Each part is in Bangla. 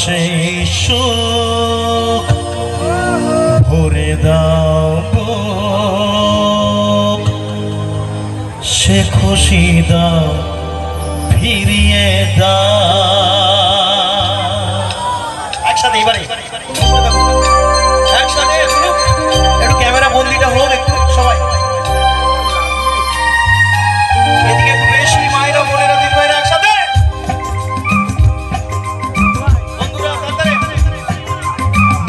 সেই সুখ ভরে দাও বুক, সে খুশি দাও ফিরিয়ে দাও। একসাথে এবারে একসাথে একটু ক্যামেরা বন্দিটা হোক একটু সবাই। এদিকে একটু বেশি মায়েরা বোনেরা দিন ভাইরা একসাথে বন্ধুরা তাড়াতাড়ি।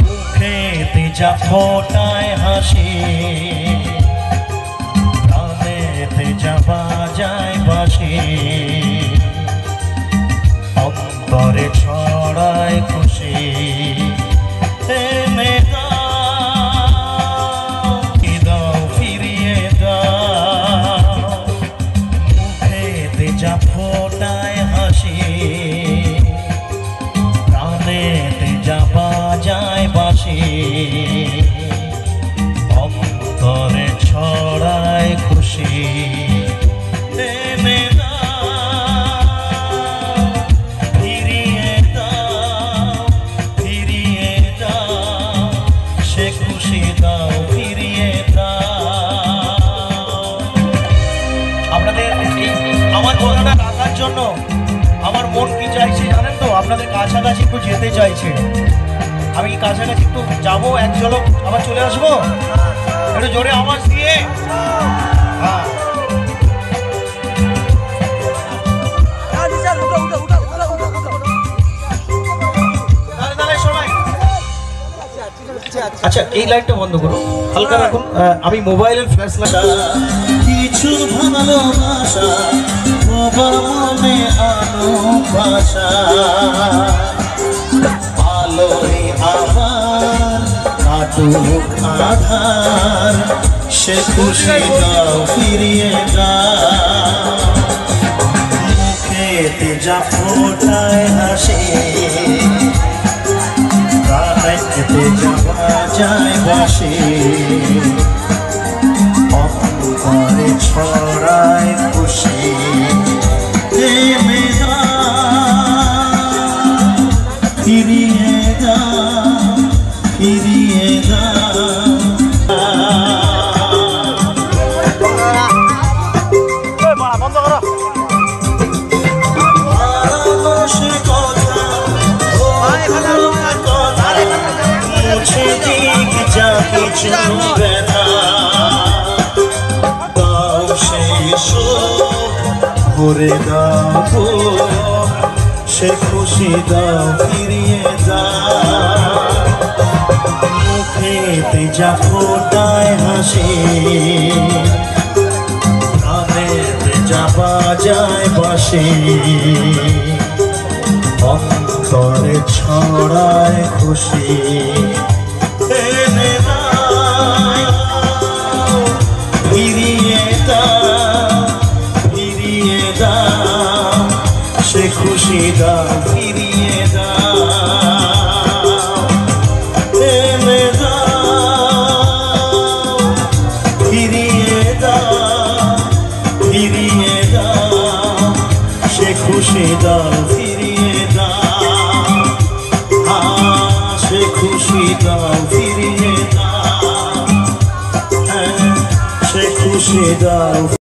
মুখেতে যা ফোটায় হাসি, প্রাণেতে যা বাজায় বাঁশি, অন্তরে ছড়ায় খুশি, এনে দাও ফিরিয়ে দাও। মুখেতে যা ফোটায় হাসি, প্রাণেতে যা বাজায় বাঁশি, অন্তরে ছড়ায় খুশি, এনে আমার কথাটা রাখার জন্য আমার মন কি চাইছে জানেন তো? আপনাদের কাছাকাছি একটু যেতে চাইছে। আমি কি কাছাকাছি একটু যাবো, এক ঝলক আবার চলে আসবো? একটু জোরে আওয়াজ দিয়ে হ্যাঁ। আচ্ছা এই লাইটটা বন্ধ করো, হালকা রাখুন। আমি মোবাইলের ফ্ল্যাশ লাইট কিছু ভালোবাসা বাবা মনে আনো ভাষা, আলোয় আবার কাটুক আধার, সে খুশি দাও ফিরিয়ে দাও। মুখেতে যা ফোটায় হাসি, প্রাণেতে যা বাজায় বাঁশি, অন্তরে ছড়ায় খুশি, ফিরিয়ে দাও ফিরিয়ে দাও। বন্ধ করো। মুছে দিক যা কিছু ব্যথা, দাও সেই সুখ ভরে দাও, সে খুশি দাও ফিরিয়ে দাও। মুখেতে যা ফোটায় হাসি, প্রাণেতে যা বাজায় বাঁশি, অন্তরে ছড়ায় খুশি, এনে দাও ফিরিয়ে দাও ফিরিয়ে দাও, সে খুশি দাও ফিরিয়ে দাও, এনে দাও ফিরিয়ে দাও ফিরিয়ে দাও, সে খুশি দাও ফিরিয়ে দাও, সে খুশি দাও ফিরিয়ে দাও, সে খুশি দাও।